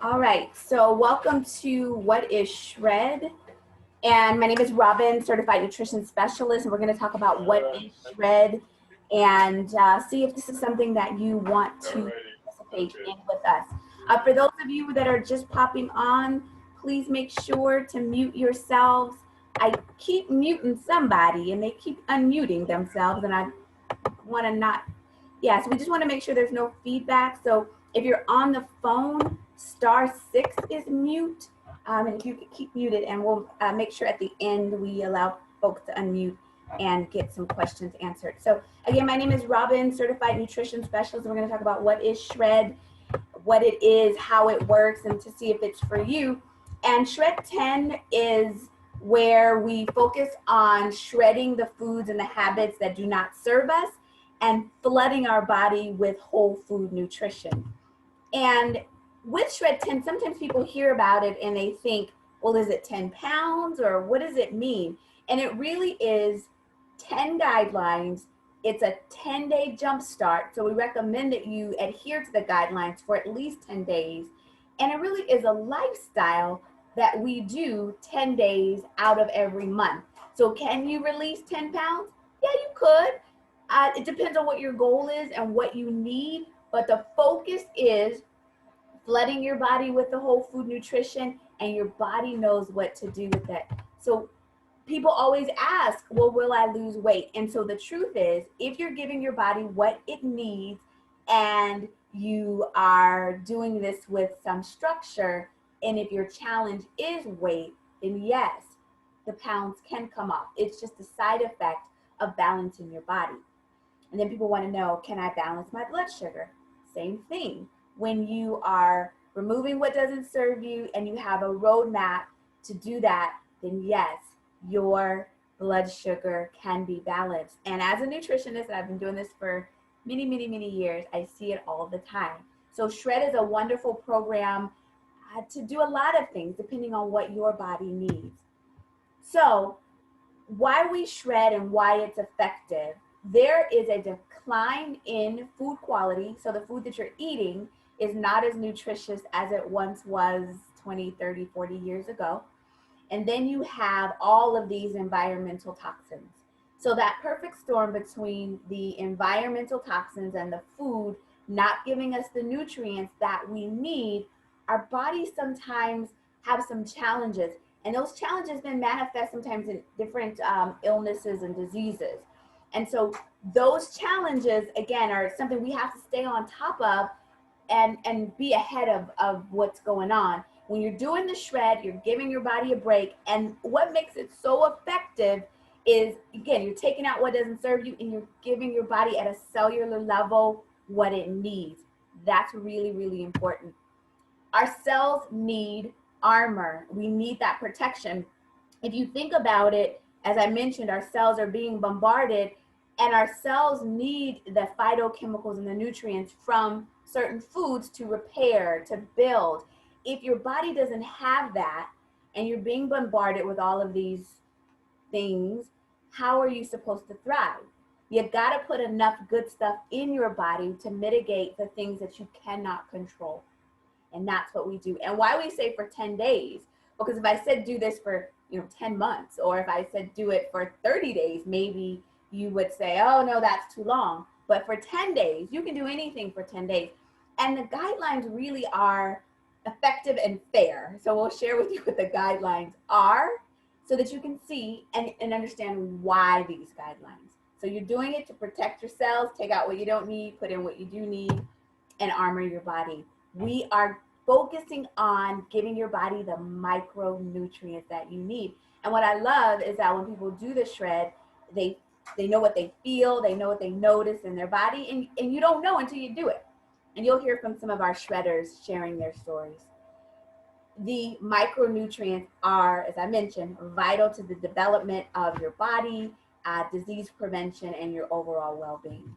All right, so welcome to What is Shred? And my name is Robin, certified nutrition specialist, and we're going to talk about what is Shred and see if this is something that you want to participate in with us. For those of you that are just popping on, please make sure to mute yourselves. I keep muting somebody and they keep unmuting themselves, and I want to not, yeah, so we just want to make sure there's no feedback. So if you're on the phone, *6 is mute. And if you could keep muted, and we'll make sure at the end we allow folks to unmute and get some questions answered. So again, my name is Robin, certified nutrition specialist. And we're going to talk about what is Shred, what it is, how it works, and to see if it's for you. And Shred 10 is where we focus on shredding the foods and the habits that do not serve us and flooding our body with whole food nutrition. And with Shred 10, sometimes people hear about it and they think, well, is it 10 pounds or what does it mean? And it really is 10 guidelines. It's a 10-day jump start. So we recommend that you adhere to the guidelines for at least 10 days. And it really is a lifestyle that we do 10 days out of every month. So can you release 10 pounds? Yeah, you could. It depends on what your goal is and what you need. But the focus is flooding your body with the whole food nutrition, and your body knows what to do with it. So people always ask, well, will I lose weight? And so the truth is, if you're giving your body what it needs and you are doing this with some structure, and if your challenge is weight, then yes, the pounds can come off. It's just a side effect of balancing your body. And then people want to know, can I balance my blood sugar? Same thing. When you are removing what doesn't serve you and you have a roadmap to do that, then yes, your blood sugar can be balanced. And as a nutritionist, and I've been doing this for many, many, many years, I see it all the time. So Shred is a wonderful program to do a lot of things depending on what your body needs. So why we shred and why it's effective. There is a decline in food quality. So the food that you're eating is not as nutritious as it once was 20, 30, 40 years ago. And then you have all of these environmental toxins. So that perfect storm between the environmental toxins and the food not giving us the nutrients that we need, our bodies sometimes have some challenges. And those challenges then manifest sometimes in different illnesses and diseases. And so those challenges, again, are something we have to stay on top of and be ahead of what's going on. When you're doing the shred, you're giving your body a break. And what makes it so effective is, again, you're taking out what doesn't serve you and you're giving your body at a cellular level what it needs. That's really, really important. Our cells need armor. We need that protection. If you think about it, as I mentioned, our cells are being bombarded, and our cells need the phytochemicals and the nutrients from certain foods to repair, to build. If your body doesn't have that, and you're being bombarded with all of these things, how are you supposed to thrive? You've got to put enough good stuff in your body to mitigate the things that you cannot control. And that's what we do. And why we say for 10 days, because if I said do this for 10 months, or if I said do it for 30 days, maybe you would say, oh no, that's too long. But for 10 days, you can do anything for 10 days. And the guidelines really are effective and fair. So we'll share with you what the guidelines are so that you can see and understand why these guidelines. So you're doing it to protect your cells, take out what you don't need, put in what you do need, and armor your body. We are focusing on giving your body the micronutrients that you need. And what I love is that when people do the shred, they they know what they feel, they know what they notice in their body, and you don't know until you do it. And you'll hear from some of our shredders sharing their stories. The micronutrients are, as I mentioned, vital to the development of your body, disease prevention, and your overall well-being.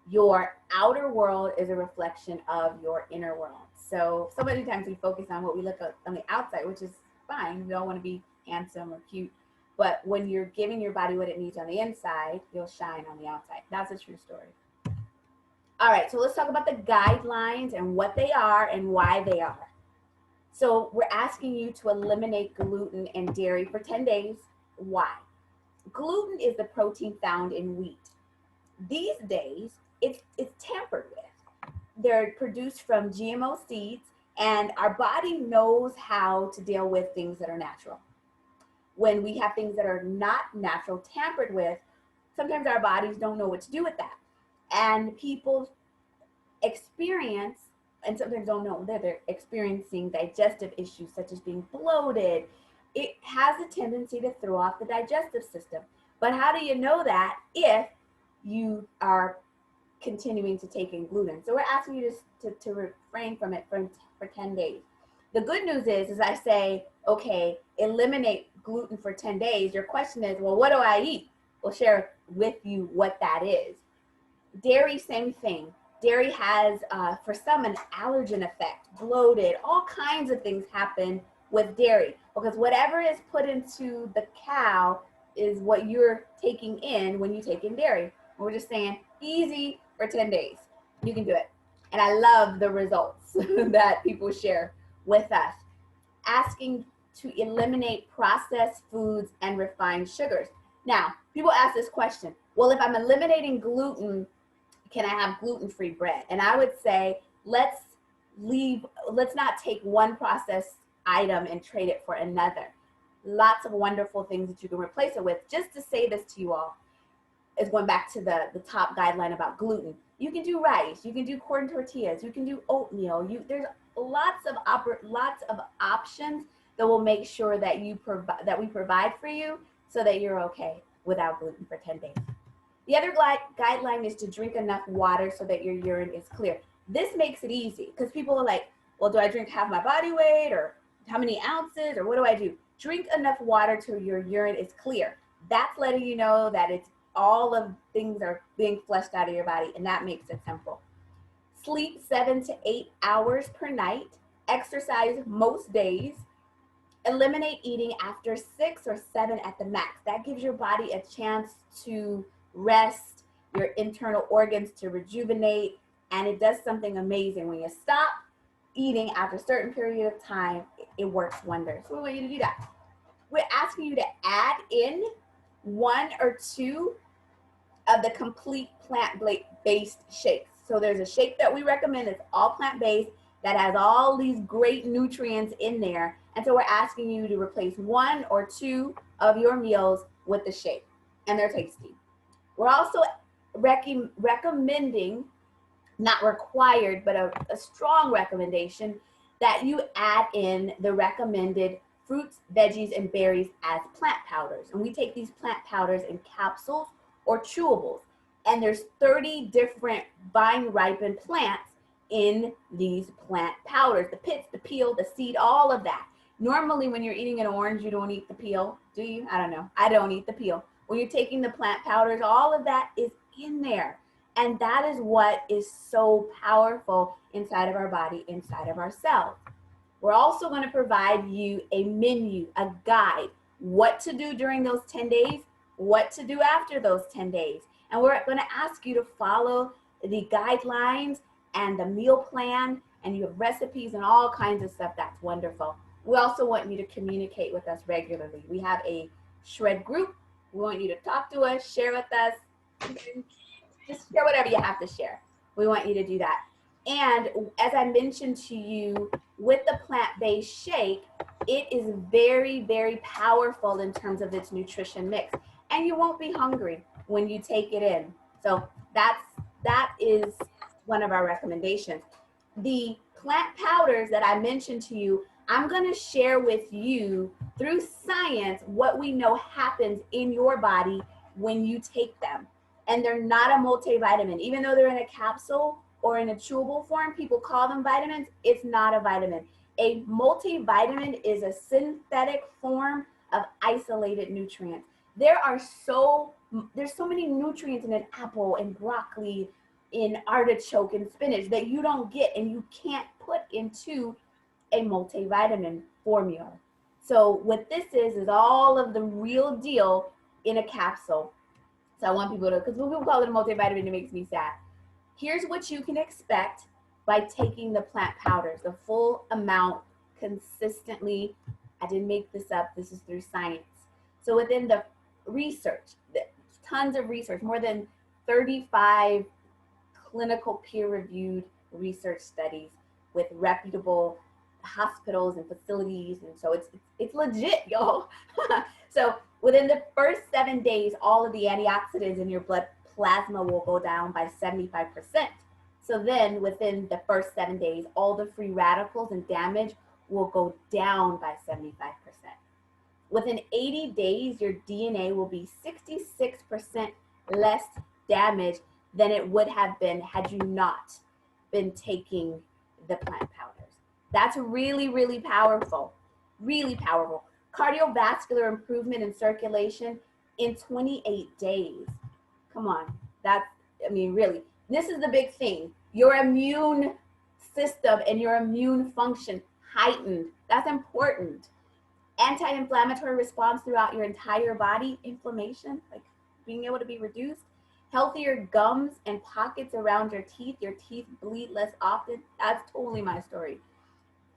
Your outer world is a reflection of your inner world. So many times we focus on what we look at on the outside, which is fine. We all want to be handsome or cute. But when you're giving your body what it needs on the inside, you'll shine on the outside. That's a true story. All right, so let's talk about the guidelines and what they are and why they are. So we're asking you to eliminate gluten and dairy for 10 days. Why? Gluten is the protein found in wheat. These days, it's tampered with. They're produced from GMO seeds, and our body knows how to deal with things that are natural. When we have things that are not natural, tampered with, sometimes our bodies don't know what to do with that. And people experience, and sometimes don't know that they're experiencing digestive issues such as being bloated. It has a tendency to throw off the digestive system. But how do you know that if you are continuing to take in gluten? So we're asking you to refrain from it for 10 days. The good news is I say, okay, eliminate gluten for 10 days. Your question is, well, what do I eat? We'll share with you what that is. Dairy, same thing. Dairy has, for some, an allergen effect, bloated, all kinds of things happen with dairy because whatever is put into the cow is what you're taking in when you take in dairy. We're just saying easy for 10 days. You can do it. And I love the results that people share with us. Asking to eliminate processed foods and refined sugars. Now, people ask this question, well, if I'm eliminating gluten, can I have gluten-free bread? And I would say, let's not take one processed item and trade it for another. Lots of wonderful things that you can replace it with. Just to say this to you all, is going back to the top guideline about gluten. You can do rice, you can do corn tortillas, you can do oatmeal. There's lots of options that will make sure that we provide for you so that you're okay without gluten for 10 days. The other guideline is to drink enough water so that your urine is clear. This makes it easy because people are like, well, do I drink half my body weight or how many ounces or what do I do? Drink enough water till your urine is clear. That's letting you know that it's all of things are being flushed out of your body, and that makes it simple. Sleep 7 to 8 hours per night. Exercise most days. Eliminate eating after 6 or 7 at the max. That gives your body a chance to rest, your internal organs to rejuvenate, and it does something amazing. When you stop eating after a certain period of time, it works wonders. So we want you to do that. We're asking you to add in 1 or 2 of the complete plant-based shakes. So there's a shake that we recommend that's all plant-based that has all these great nutrients in there. And so we're asking you to replace 1 or 2 of your meals with the shake, and they're tasty. We're also recommending, not required, but a strong recommendation that you add in the recommended fruits, veggies, and berries as plant powders. And we take these plant powders in capsules or chewables. And there's 30 different vine-ripened plants in these plant powders. The pits, the peel, the seed, all of that. Normally when you're eating an orange, you don't eat the peel, do you? I don't know. I don't eat the peel. When you're taking the plant powders, all of that is in there. And that is what is so powerful inside of our body, inside of our cells. We're also going to provide you a menu, a guide, what to do during those 10 days, what to do after those 10 days. And we're going to ask you to follow the guidelines and the meal plan, and you have recipes and all kinds of stuff. That's wonderful. We also want you to communicate with us regularly. We have a Shred group. We want you to talk to us, share with us, just share whatever you have to share. We want you to do that. And as I mentioned to you, with the plant-based shake, it is very, very powerful in terms of its nutrition mix. And you won't be hungry when you take it in. So that is one of our recommendations. The plant powders that I mentioned to you, I'm going to share with you through science what we know happens in your body when you take them. And they're not a multivitamin. Even though they're in a capsule or in a chewable form, people call them vitamins. It's not a vitamin. A multivitamin is a synthetic form of isolated nutrients. There's so many nutrients in an apple and broccoli, in artichoke and spinach that you don't get and you can't put into a multivitamin formula. So what this is all of the real deal in a capsule. So I want people to, because when people call it a multivitamin, it makes me sad. Here's what you can expect by taking the plant powders, the full amount consistently. I didn't make this up, this is through science. So within the research, tons of research, more than 35 clinical peer-reviewed research studies with reputable hospitals and facilities, and so it's legit, y'all. So within the first 7 days, all of the antioxidants in your blood plasma will go down by 75%. So then within the first 7 days, all the free radicals and damage will go down by 75%. Within 80 days, your DNA will be 66% less damaged than it would have been had you not been taking the plant powders. That's really, really powerful, really powerful. Cardiovascular improvement in circulation in 28 days. Come on, that's, I mean, really, this is the big thing. Your immune system and your immune function heightened. That's important. Anti-inflammatory response throughout your entire body, inflammation, like being able to be reduced, healthier gums and pockets around your teeth bleed less often. That's totally my story.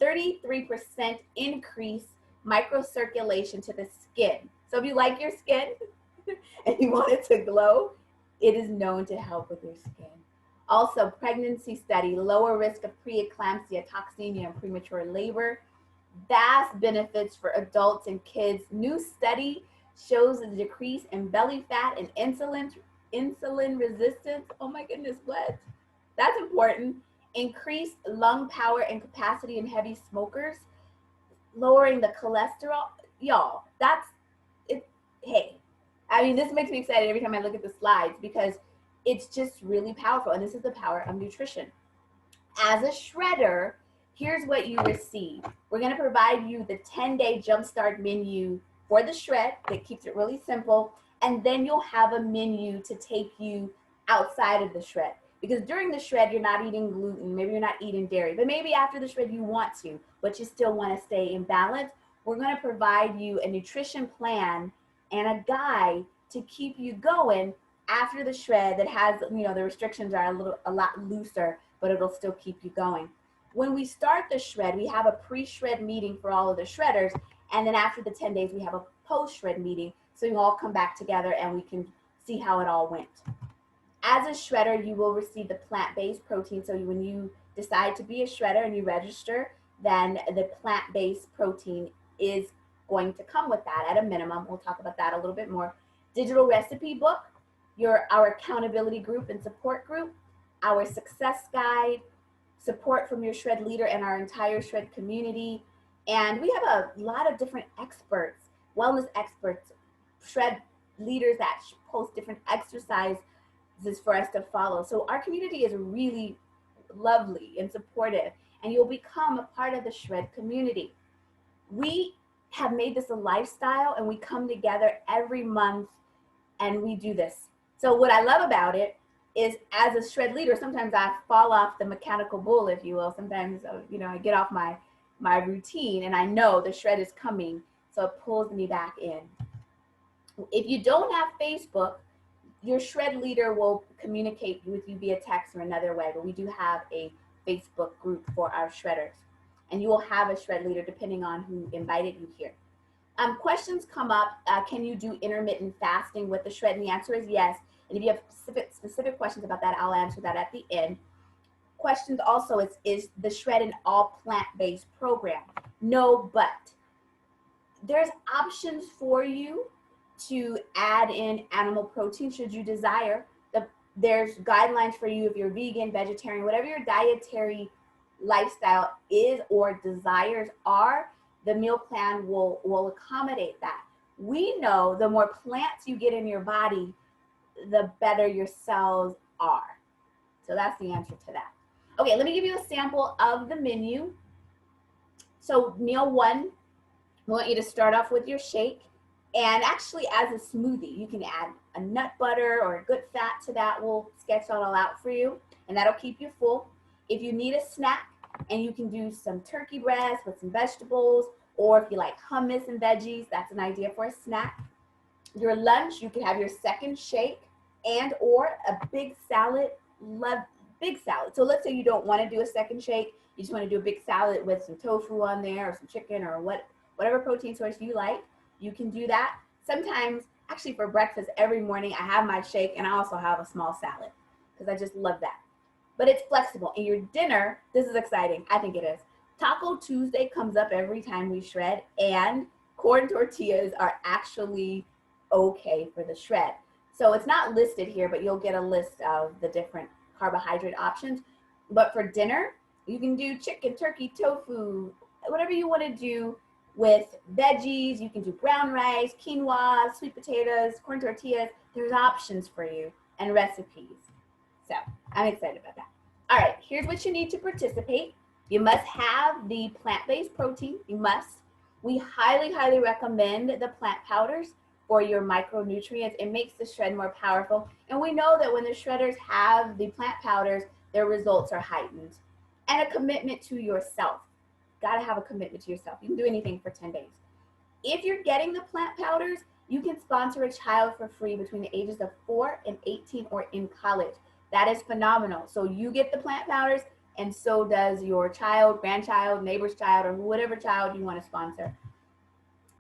33% increase microcirculation to the skin. So if you like your skin and you want it to glow, it is known to help with your skin. Also, pregnancy study, lower risk of preeclampsia, toxemia, and premature labor. Vast benefits for adults and kids. New study shows a decrease in belly fat and insulin resistance. Oh my goodness, what? That's important. Increased lung power and capacity in heavy smokers. Lowering the cholesterol. Y'all, that's it. Hey, I mean, this makes me excited every time I look at the slides because it's just really powerful. And this is the power of nutrition. As a shredder, here's what you receive. We're going to provide you the 10-day jumpstart menu for the shred that keeps it really simple. And then you'll have a menu to take you outside of the shred. Because during the shred, you're not eating gluten, maybe you're not eating dairy, but maybe after the shred you want to, but you still want to stay in balance. We're going to provide you a nutrition plan and a guide to keep you going after the shred that has, you know, the restrictions are a lot looser, but it'll still keep you going. When we start the shred, we have a pre-shred meeting for all of the shredders, and then after the 10 days, we have a post-shred meeting, so you all come back together and we can see how it all went. As a shredder, you will receive the plant-based protein, so when you decide to be a shredder and you register, then the plant-based protein is going to come with that at a minimum. We'll talk about that a little bit more. Digital recipe book, our accountability group and support group, our success guide, support from your shred leader and our entire shred community. And we have a lot of different experts, wellness experts, shred leaders that post different exercises for us to follow. So our community is really lovely and supportive, and you'll become a part of the shred community. We have made this a lifestyle, and we come together every month and we do this. So what I love about it is, as a shred leader, sometimes I fall off the mechanical bull, if you will. Sometimes, you know, I get off my routine and I know the shred is coming, so it pulls me back in. If you don't have Facebook, your shred leader will communicate with you via text or another way, but we do have a Facebook group for our shredders, and you will have a shred leader depending on who invited you here. Questions come up, can you do intermittent fasting with the shred? And the answer is yes. And if you have specific questions about that, I'll answer that at the end. Questions also, is the shred an all plant-based program? No, but there's options for you to add in animal protein should you desire. There's guidelines for you if you're vegan, vegetarian, whatever your dietary lifestyle is or desires are, the meal plan will accommodate that. We know the more plants you get in your body, the better your cells are. So that's the answer to that. Okay, let me give you a sample of the menu. So meal one, we want you to start off with your shake. And actually, as a smoothie, you can add a nut butter or a good fat to that. We'll sketch that all out for you, and that'll keep you full. If you need a snack, and you can do some turkey breast with some vegetables, or if you like hummus and veggies, that's an idea for a snack. Your lunch, you can have your second shake and or a big salad. Love big salad. So let's say you don't want to do a second shake. You just want to do a big salad with some tofu on there or some chicken or whatever protein source you like. You can do that. Sometimes, actually for breakfast every morning, I have my shake and I also have a small salad because I just love that. But it's flexible. And your dinner, this is exciting. I think it is. Taco Tuesday comes up every time we shred, and corn tortillas are actually okay for the shred. So it's not listed here, but you'll get a list of the different carbohydrate options. But for dinner, you can do chicken, turkey, tofu, whatever you want to do with veggies. You can do brown rice, quinoa, sweet potatoes, corn tortillas. There's options for you and recipes. So I'm excited about that. All right, here's what you need to participate. You must have the plant-based protein. You must. We highly, highly recommend the plant powders for your micronutrients. It makes the shred more powerful. And we know that when the shredders have the plant powders, their results are heightened. And a commitment to yourself. Got to have a commitment to yourself. You can do anything for 10 days. If you're getting the plant powders, you can sponsor a child for free between the ages of 4 and 18 or in college. That is phenomenal. So you get the plant powders, and so does your child, grandchild, neighbor's child, or whatever child you want to sponsor.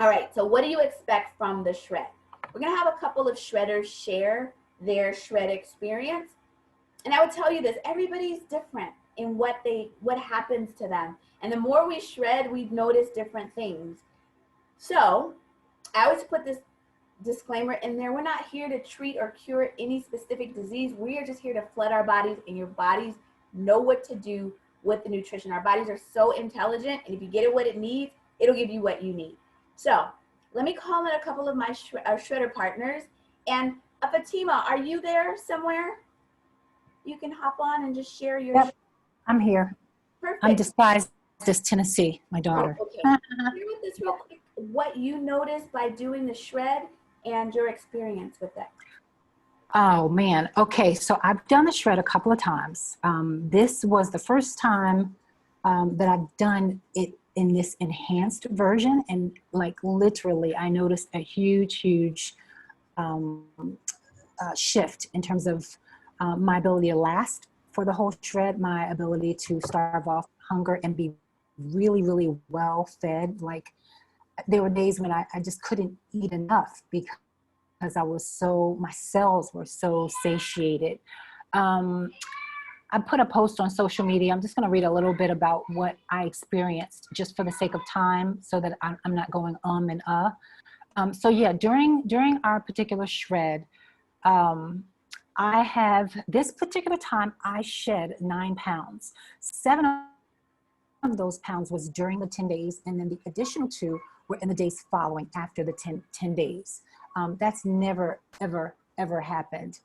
All right, so what do you expect from the shred? We're gonna have a couple of shredders share their shred experience. And I would tell you this, everybody's different in what happens to them. And the more we shred, we notice different things. So I always put this disclaimer in there. We're not here to treat or cure any specific disease. We are just here to flood our bodies, and your bodies know what to do with the nutrition. Our bodies are so intelligent, and if you get it what it needs, it'll give you what you need. So let me call in a couple of my shredder partners. And Fatima, are you there somewhere? You can hop on and just share your. Yep, I'm here. Perfect. I'm disguised as Tennessee, my daughter. Oh, okay. Share with us real quick what you noticed by doing the shred and your experience with it. Oh man, okay, so I've done the shred a couple of times. This was the first time that I've done it in this enhanced version, and like literally I noticed a huge shift in terms of my ability to last for the whole shred, my ability to starve off hunger and be really well fed. Like there were days when I just couldn't eat enough because my cells were so satiated. I put a post on social media. I'm just going to read a little bit about what I experienced just for the sake of time so that I'm not going and so yeah, during our particular shred, I have this particular time I shed 9 pounds. 7 of those pounds was during the 10 days, and then the additional 2 were in the days following after the 10 days. That's never, ever happened.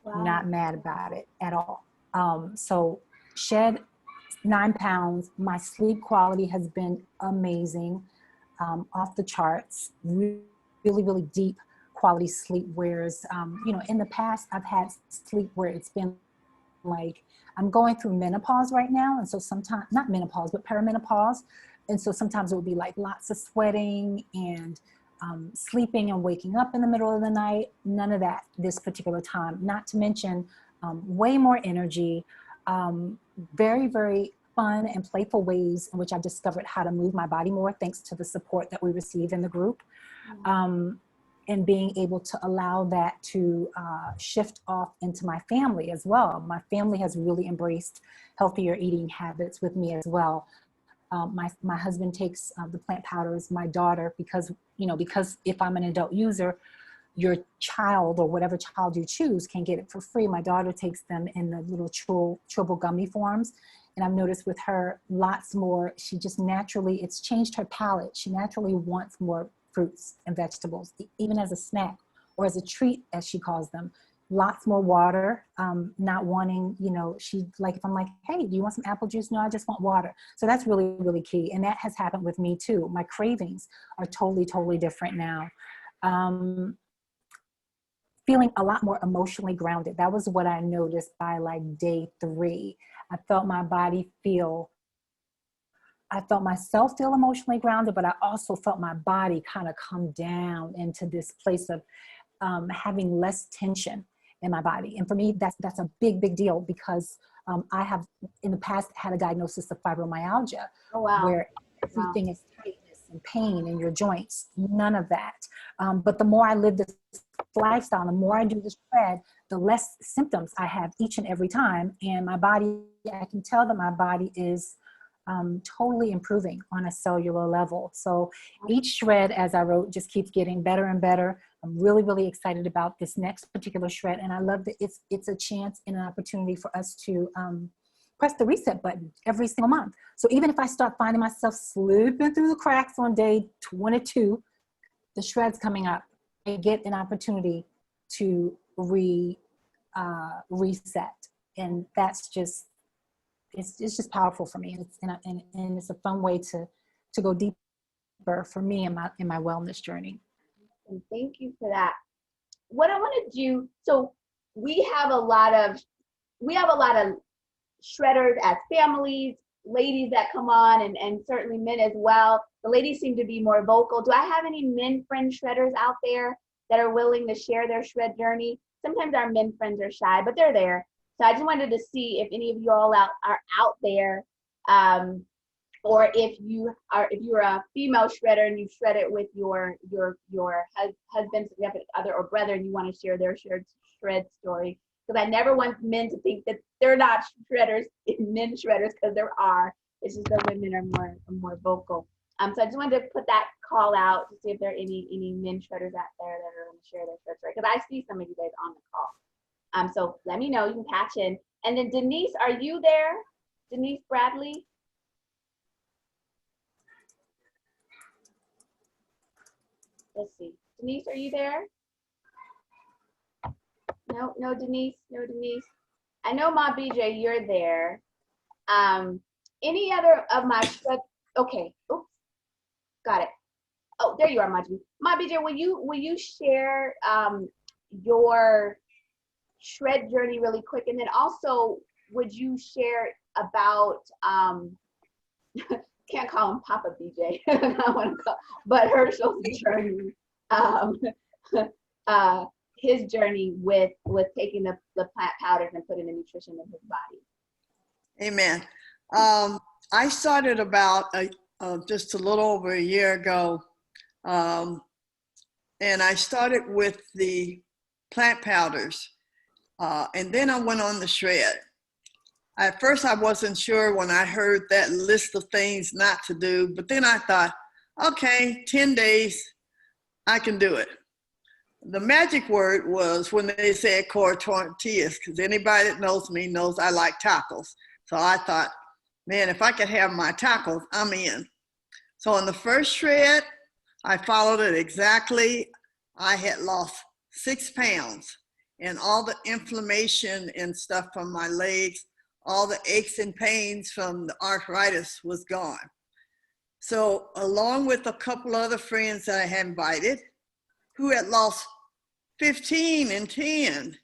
Wow. Not mad about it at all. So shed 9 pounds. My sleep quality has been amazing, off the charts, really deep quality sleep. Whereas, in the past I've had sleep where it's been like, I'm going through menopause right now. And so sometimes, not menopause, but perimenopause. And so sometimes it would be like lots of sweating and sleeping and waking up in the middle of the night. None of that this particular time. Not to mention way more energy, very fun and playful ways in which I've discovered how to move my body more thanks to the support that we receive in the group. And being able to allow that to shift off into my family as well. My family has really embraced healthier eating habits with me as well. My husband takes the plant powders, my daughter, because if I'm an adult user, your child or whatever child you choose can get it for free. My daughter takes them in the little chewable gummy forms. And I've noticed with her lots more, she just naturally, it's changed her palate. She naturally wants more fruits and vegetables, even as a snack or as a treat, as she calls them. Lots more water, not wanting, she like, if I'm like, hey, do you want some apple juice? No, I just want water. So that's really key. And that has happened with me too. My cravings are totally different now. Feeling a lot more emotionally grounded. That was what I noticed by like day 3. I felt myself feel emotionally grounded, but I also felt my body kind of come down into this place of having less tension in my body. And for me, that's a big deal because I have in the past had a diagnosis of fibromyalgia, Oh, wow. where everything is tightness and pain in your joints. None of that. But the more I live this lifestyle, the more I do the shred, the less symptoms I have each and every time. And my body, I can tell that my body is totally improving on a cellular level. So each shred, as I wrote, just keeps getting better and better. I'm really, really excited about this next particular shred. And I love that it's a chance and an opportunity for us to press the reset button every single month. So even if I start finding myself slipping through the cracks on day 22, the shred's coming up, I get an opportunity to reset. And that's just, it's just powerful for me. And it's a fun way to go deeper for me in my wellness journey. And thank you for that. What I want to do, so we have a lot of shredders as families, ladies that come on, and certainly men as well. The ladies seem to be more vocal. Do I have any men friend shredders out there that are willing to share their shred journey? Sometimes our men friends are shy, but they're there. So I just wanted to see if any of you all are out there, or if you're a female shredder and you shred it with your husband, significant other, or brother, and you want to share their shred story. Because I never want men to think that they're not shredders, men shredders, because there are. It's just that women are more vocal. So I just wanted to put that call out to see if there are any men shredders out there that are going to share their shred story. Because I see some of you guys on the call. So let me know. You can patch in. And then Denise, are you there? Denise Bradley? Let's see. Denise, are you there? No, Denise. No, Denise. I know Ma BJ, you're there. Any other of my shred? Okay. Oops. Got it. Oh, there you are, Ma BJ. Ma BJ, will you share your shred journey really quick, and then also would you share about can't call him Papa BJ, I want to call, but Herschel's journey, his journey with taking the plant powders and putting the nutrition in his body. Amen. I started about just a little over a year ago, and I started with the plant powders, and then I went on the shred. At first, I wasn't sure when I heard that list of things not to do, but then I thought, okay, 10 days, I can do it. The magic word was when they said core tortillas, because anybody that knows me knows I like tacos. So I thought, man, if I could have my tacos, I'm in. So on the first shred, I followed it exactly. I had lost 6 pounds, and all the inflammation and stuff from my legs, all the aches and pains from the arthritis was gone. So along with a couple other friends that I had invited who had lost 15 and 10,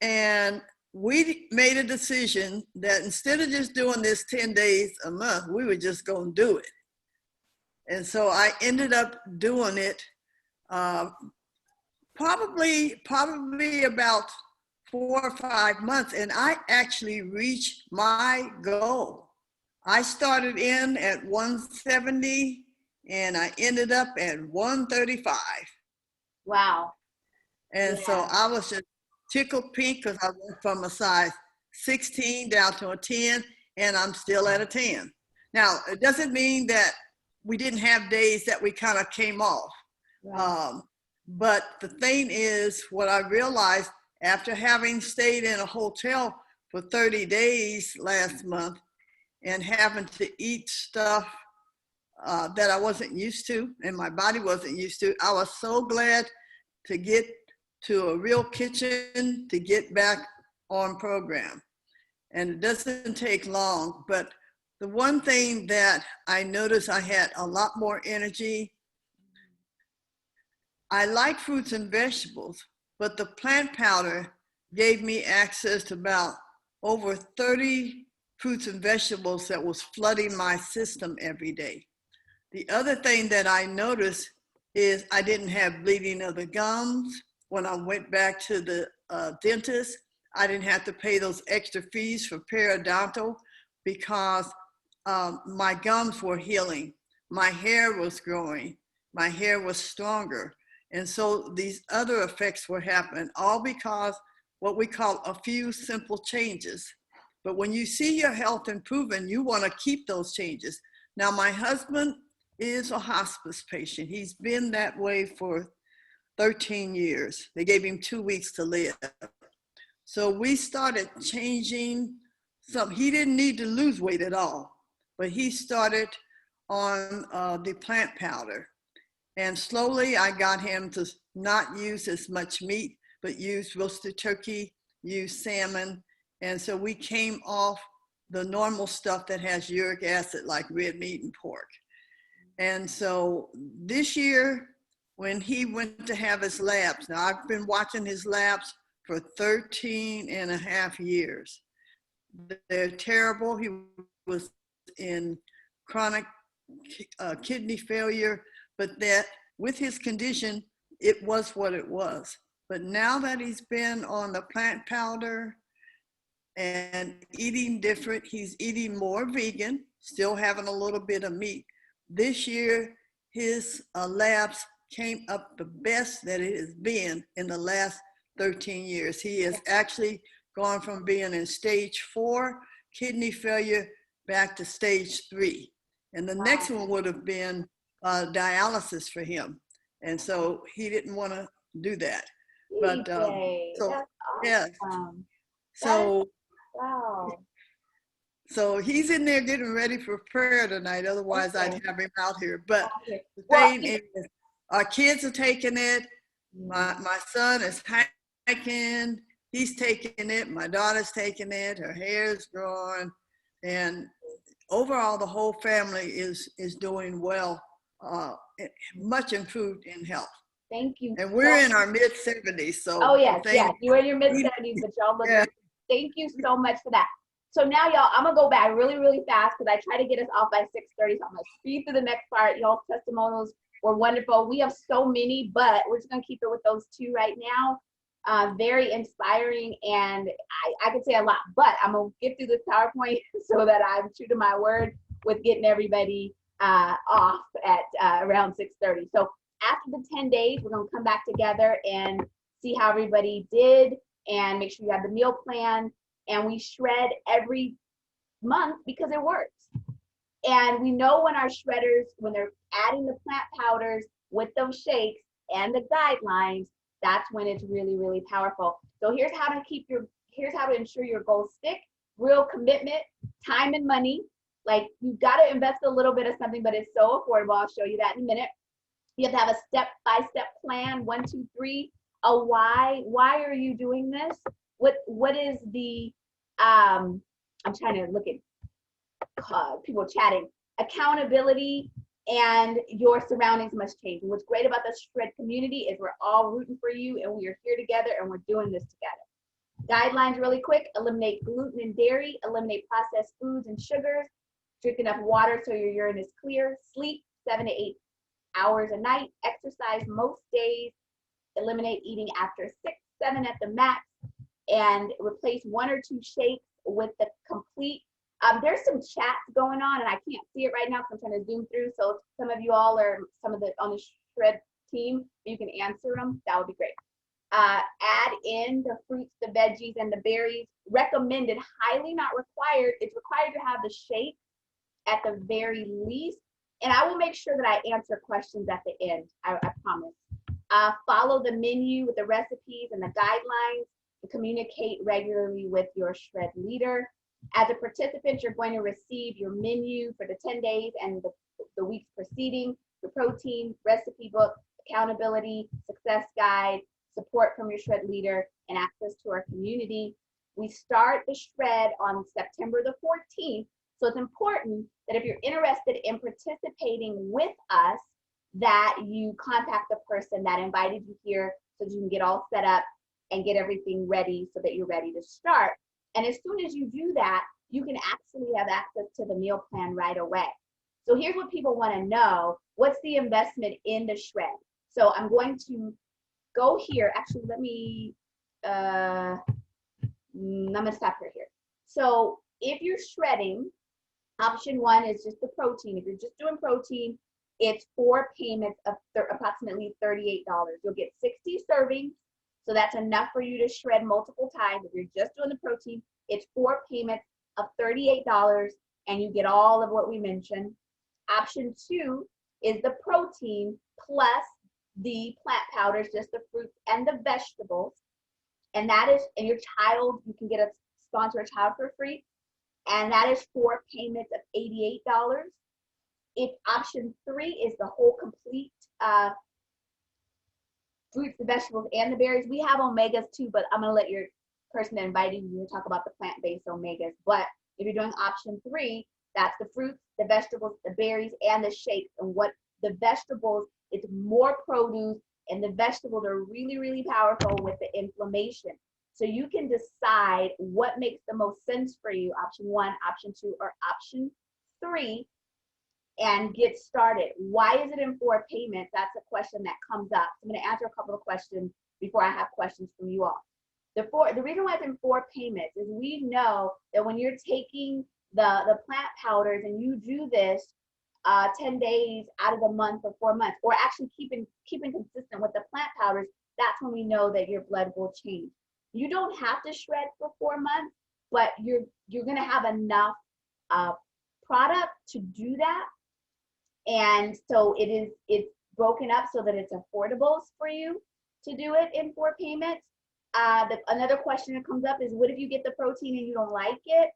and we made a decision that instead of just doing this 10 days a month, we were just gonna do it. And so I ended up doing it probably about 4 or 5 months, and I actually reached my goal. I started in at 170 and I ended up at 135. Wow. And so I was just tickled pink because I went from a size 16 down to a 10, and I'm still at a 10. Now, it doesn't mean that we didn't have days that we kind of came off. Right. But the thing is, what I realized after having stayed in a hotel for 30 days last month and having to eat stuff that I wasn't used to and my body wasn't used to, I was so glad to get to a real kitchen to get back on program. And it doesn't take long, but the one thing that I noticed, I had a lot more energy. I like fruits and vegetables, but the plant powder gave me access to about over 30 fruits and vegetables that was flooding my system every day. The other thing that I noticed is I didn't have bleeding of the gums. When I went back to the dentist, I didn't have to pay those extra fees for periodontal because my gums were healing. My hair was growing. My hair was stronger. And so these other effects were happening, all because what we call a few simple changes. But when you see your health improving, you want to keep those changes. Now, my husband is a hospice patient. He's been that way for 13 years. They gave him 2 weeks to live. So we started changing some. He didn't need to lose weight at all, but he started on the plant powder. And slowly I got him to not use as much meat, but use roasted turkey, use salmon. And so we came off the normal stuff that has uric acid, like red meat and pork. And so this year, when he went to have his labs, now I've been watching his labs for 13 and a half years. They're terrible. He was in chronic kidney failure, but that with his condition, it was what it was. But now that he's been on the plant powder and eating different, he's eating more vegan, still having a little bit of meat. This year, his labs came up the best that it has been in the last 13 years. He has actually gone from being in stage 4 kidney failure back to stage 3. And the next one would have been dialysis for him. And so he didn't want to do that. But so, yeah. So, wow. So he's in there getting ready for prayer tonight. Otherwise, Okay. I'd have him out here. But Okay. the Well, thing is, our kids are taking it. My son is hiking. He's taking it. My daughter's taking it. Her hair's growing. And overall, the whole family is doing well, much improved in health. Thank you. And we're in our mid-70s. So oh, yes, yes. You're in your mid-70s, but y'all look Yeah. good. Thank you so much for that. So now, y'all, I'm going to go back really, really fast because I try to get us off by 6:30. So I'm going to speed through the next part. Y'all's testimonials were wonderful. We have so many, but we're just going to keep it with those 2 right now. Very inspiring, and I could say a lot, but I'm going to get through this PowerPoint so that I'm true to my word with getting everybody off at around 6:30. So after the 10 days, we're going to come back together and see how everybody did and make sure you have the meal plan. And we shred every month because it works. And we know when our shredders, when they're adding the plant powders with those shakes and the guidelines, that's when it's really, really powerful. So here's how to ensure your goals stick. Real commitment, time and money. Like, you've got to invest a little bit of something, but it's so affordable. I'll show you that in a minute. You have to have a step-by-step plan, 1, 2, 3. A why. Why are you doing this? What is the I'm trying to look at people chatting. Accountability, and your surroundings must change. And what's great about the Shred community is we're all rooting for you, and we are here together, and we're doing this together. Guidelines really quick: eliminate gluten and dairy, eliminate processed foods and sugars, drink enough water so your urine is clear, sleep 7 to 8 hours a night, exercise most days, eliminate eating after 6, 7 at the max, and replace 1 or 2 shakes with the complete. There's some chats going on, and I can't see it right now because I'm trying to zoom through. So if some of you all are on the Shred team, you can answer them. That would be great. Add in the fruits, the veggies, and the berries. Recommended, highly not required. It's required to have the shake at the very least. And I will make sure that I answer questions at the end. I promise. Follow the menu with the recipes and the guidelines. Communicate regularly with your Shred leader. As a participant, you're going to receive your menu for the 10 days and the weeks preceding, the protein, recipe book, accountability, success guide, support from your Shred leader, and access to our community. We start the Shred on September the 14th, so it's important that if you're interested in participating with us, that you contact the person that invited you here so that you can get all set up and get everything ready so that you're ready to start. And as soon as you do that, you can actually have access to the meal plan right away. So here's what people want to know. What's the investment in the Shred? So I'm going to go here. Actually, let me I'm gonna stop her here. So if you're shredding, option one is just the protein. If you're just doing protein, it's 4 payments of approximately $38. You'll get 60 servings, so that's enough for you to shred multiple times. If you're just doing the protein, it's 4 payments of $38, and you get all of what we mentioned. Option two is the protein plus the plant powders, just the fruits and the vegetables. And that is, and your child, you can get a sponsor a child for free. And that is 4 payments of $88. If option three is the whole complete fruits, the vegetables, and the berries, we have omegas too, but I'm gonna let your person that invited you to talk about the plant-based omegas. But if you're doing option three, that's the fruits, the vegetables, the berries, and the shakes. And what the vegetables, it's more produce, and the vegetables are really, really powerful with the inflammation. So you can decide what makes the most sense for you, option one, option two, or option three, and get started. Why is it in 4 payments? That's a question that comes up. So I'm going to answer a couple of questions before I have questions from you all. The reason why it's in 4 payments is we know that when you're taking the plant powders and you do this 10 days out of the month or 4 months, or actually keeping consistent with the plant powders, that's when we know that your blood will change. You don't have to shred for 4 months, but you're going to have enough product to do that. And so it's broken up so that it's affordable for you to do it in 4 payments. Another question that comes up is, what if you get the protein and you don't like it?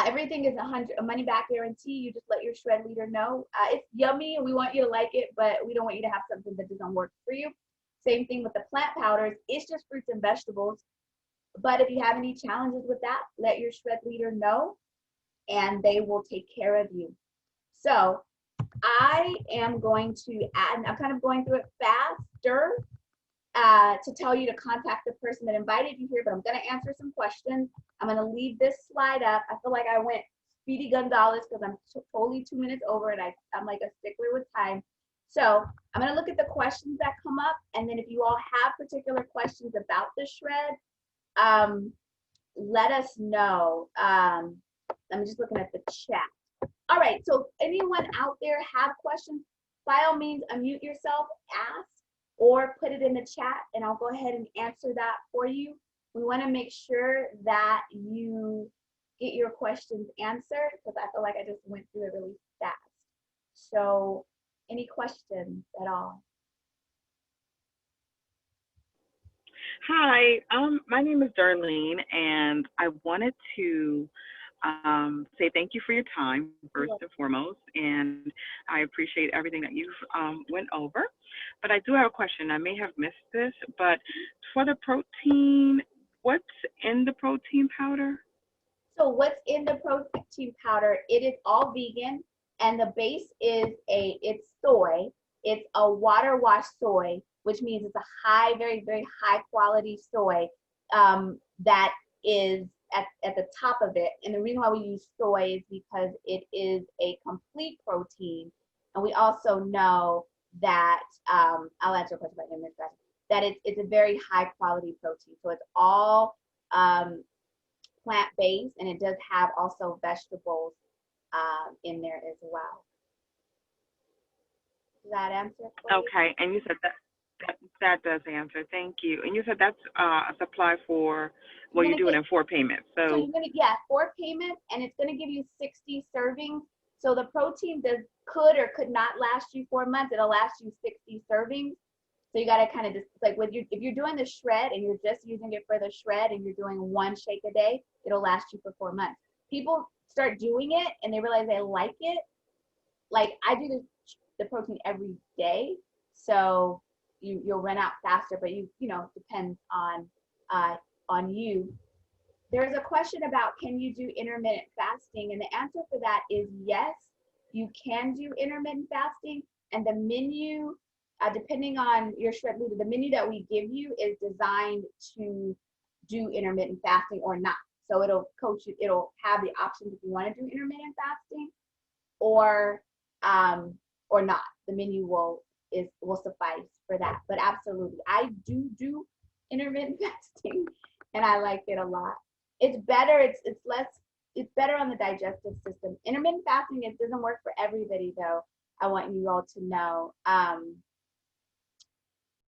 Everything is a money back guarantee. You just let your shred leader know. It's yummy and we want you to like it, but we don't want you to have something that doesn't work for you. Same thing with the plant powders. It's just fruits and vegetables. But if you have any challenges with that, let your shred leader know and they will take care of you. So I am going to add, I'm kind of going through it faster to tell you to contact the person that invited you here, but I'm going to answer some questions. I'm going to leave this slide up. I feel like I went Speedy Gonzalez because I'm totally 2 minutes over and I'm like a stickler with time. So I'm going to look at the questions that come up, and then if you all have particular questions about the shred, let us know. I'm just looking at the chat. All right, so anyone out there have questions, by all means, unmute yourself, ask, or put it in the chat, and I'll go ahead and answer that for you. We want to make sure that you get your questions answered because I feel like I just went through it really fast. So any questions at all? Hi, my name is Darlene, and I wanted to say thank you for your time, first and foremost, and I appreciate everything that you've went over. But I do have a question. I may have missed this, but for the protein, what's in the protein powder? So what's in the protein powder, it is all vegan, and the base is it's soy. It's a water wash soy, which means it's a high, very, very high quality soy that is at the top of it. And the reason why we use soy is because it is a complete protein. And we also know that, I'll answer a question about in this question, that it's a very high quality protein. So it's all plant-based, and it does have also vegetables in there as well. Does that answer? Okay, and you said that does answer. Thank you. And you said that's a supply for, well, you're doing it in 4 payments. So you're gonna, 4 payments, and it's gonna give you 60 servings. So the protein could or could not last you 4 months. It'll last you 60 servings. So you gotta kind of just, like if you're doing the shred and you're just using it for the shred and you're doing 1 shake a day, it'll last you for 4 months. People start doing it and they realize they like it. Like I do the protein every day, so you'll run out faster, but you know, depends on you. There's a question about, can you do intermittent fasting? And the answer for that is yes, you can do intermittent fasting. And the menu, depending on your shred leader, the menu that we give you is designed to do intermittent fasting or not. So it'll coach you, it'll have the option if you want to do intermittent fasting or not. The menu will suffice for that. But absolutely, I do intermittent fasting, and I like it a lot. It's better. It's less. It's better on the digestive system. Intermittent fasting, it doesn't work for everybody though. I want you all to know.